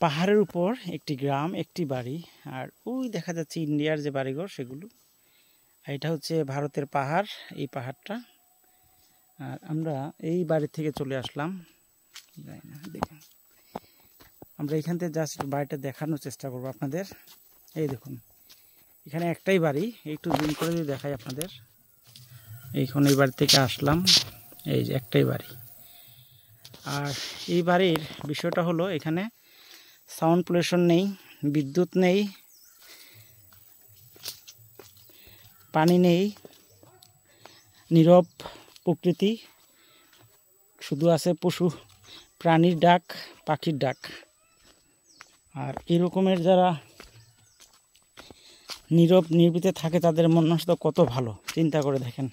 পাহাড়ের উপর একটি গ্রাম, একটি বাড়ি, আর ওই দেখা যাচ্ছে ইন্ডিয়ার যে বাড়িঘর সেগুলো। এটা হচ্ছে ভারতের পাহাড়, এই পাহাড়টা। আর আমরা এই বাড়ি থেকে চলে আসলাম, যাই না দেখুন। আমরা এখান থেকে জাস্ট বাড়িটা দেখানোর চেষ্টা করবো আপনাদের। এই দেখুন, এখানে একটাই বাড়ি, একটু জুম করে যদি দেখাই আপনাদের। এইখানে এই বাড়ি থেকে আসলাম, এই যে একটাই বাড়ি। আর এই বাড়ির বিষয়টা হলো এখানে সাউন্ড পলিউশন নেই, বিদ্যুৎ নেই, পানি নেই, নীরব প্রকৃতি, শুধু আছে পশু প্রাণীর ডাক, পাখির ডাক। আর এরকমের যারা নীরব নির্বিতে থাকে তাদের মনটা কত ভালো, চিন্তা করে দেখেন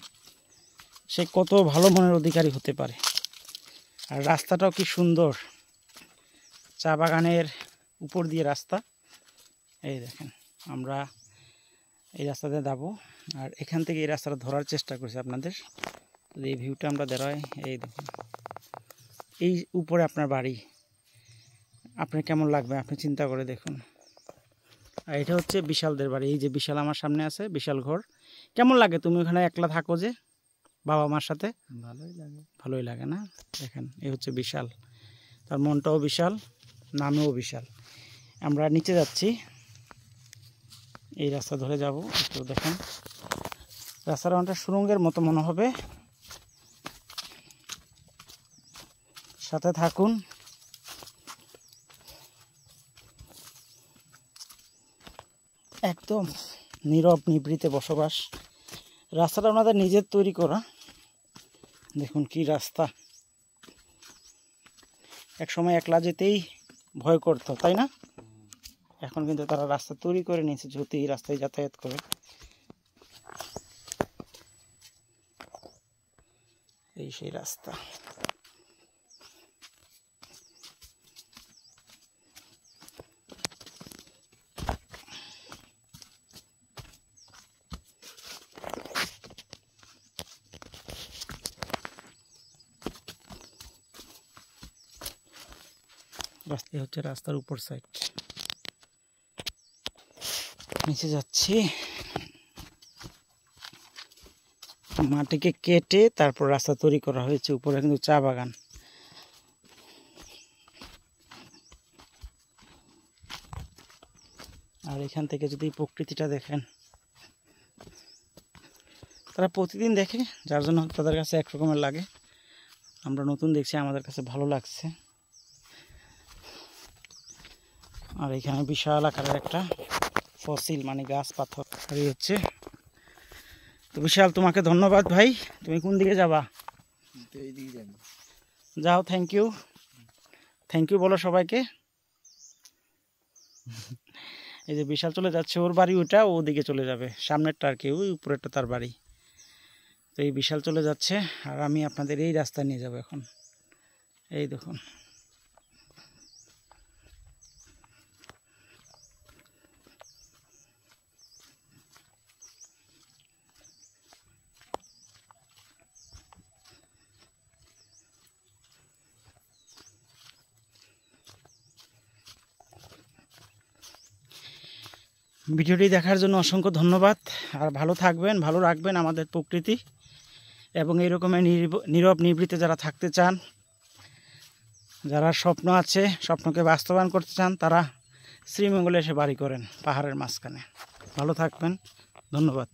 সে কত ভালো মনের অধিকারী হতে পারে। আর রাস্তাটাও কি সুন্দর, চা বাগানের উপর দিয়ে রাস্তা। এই দেখেন, আমরা এই রাস্তাতে যাবো। আর এখান থেকে এই রাস্তাটা ধরার চেষ্টা করছি আপনাদের, এই ভিউটা আমরা দাঁড়াই। এই দেখুন, এই উপরে আপনার বাড়ি, আপনার কেমন লাগবে আপনি চিন্তা করে দেখুন। আর এটা হচ্ছে বিশালদের বাড়ি। এই যে বিশাল আমার সামনে আছে, বিশাল ঘর। কেমন লাগে তুমি ওখানে একলা থাকো যে বাবা মার সাথে? ভালোই লাগে। ভালোই লাগে না? দেখেন, এই হচ্ছে বিশাল, তার মনটাও বিশাল, নামেও বিশাল। আমরা নিচে যাচ্ছি, এই রাস্তা ধরে যাব। একটু দেখেন, রাস্তাটা অনেকটা সুড়ঙ্গের মতো মনে হবে, সাথে থাকুন। একদম নীরব নিভৃতে বসবাস। রাস্তাটা ওনাদের নিজের তৈরি করা, দেখুন কি রাস্তা। এক সময় একলা যেতেই ভয় করতো, তাই না? এখন কিন্তু তারা রাস্তা তৈরি করে নিয়েছে, যেহেতু এই রাস্তায় যাতায়াত করে। এই সেই রাস্তা। রাস্তা হচ্ছে রাস্তার উপর সাইড। নিচে যাচ্ছি, মাটিকে কেটে তারপর রাস্তা তৈরি করা হয়েছে। উপরে কিন্তু চা বাগান। আর এখান থেকে যদি প্রকৃতিটা দেখেন, তারা প্রতিদিন দেখে, যার জন্য তাদের কাছে একরকমের লাগে। আমরা নতুন দেখছি, আমাদের কাছে ভালো লাগছে। আর এখানে বিশাল আকারের একটা ফসিল, মানে গাছ পাথর এই হচ্ছে। তো বিশাল, তোমাকে ধন্যবাদ ভাই। তুমি কোন দিকে যাবা? যাও, থ্যাংক ইউ। থ্যাংক ইউ বলো সবাইকে। এই যে বিশাল চলে যাচ্ছে, ওর বাড়ি ওটা, ওদিকে চলে যাবে, সামনেরটা আর কি, ওই উপরেরটা তার বাড়ি। তো এই বিশাল চলে যাচ্ছে, আর আমি আপনাদের এই রাস্তা নিয়ে যাব এখন। এই দেখুন, ভিডিওটি দেখার জন্য অসংখ্য ধন্যবাদ। আর ভালো থাকবেন, ভালো রাখবেন আমাদের প্রকৃতি। এবং এইরকমের নীরব নিভৃতে যারা থাকতে চান, যারা স্বপ্ন আছে, স্বপ্নকে বাস্তবায়ন করতে চান, তারা শ্রীমঙ্গলে এসে বাড়ি করেন পাহাড়ের মাঝখানে। ভালো থাকবেন, ধন্যবাদ।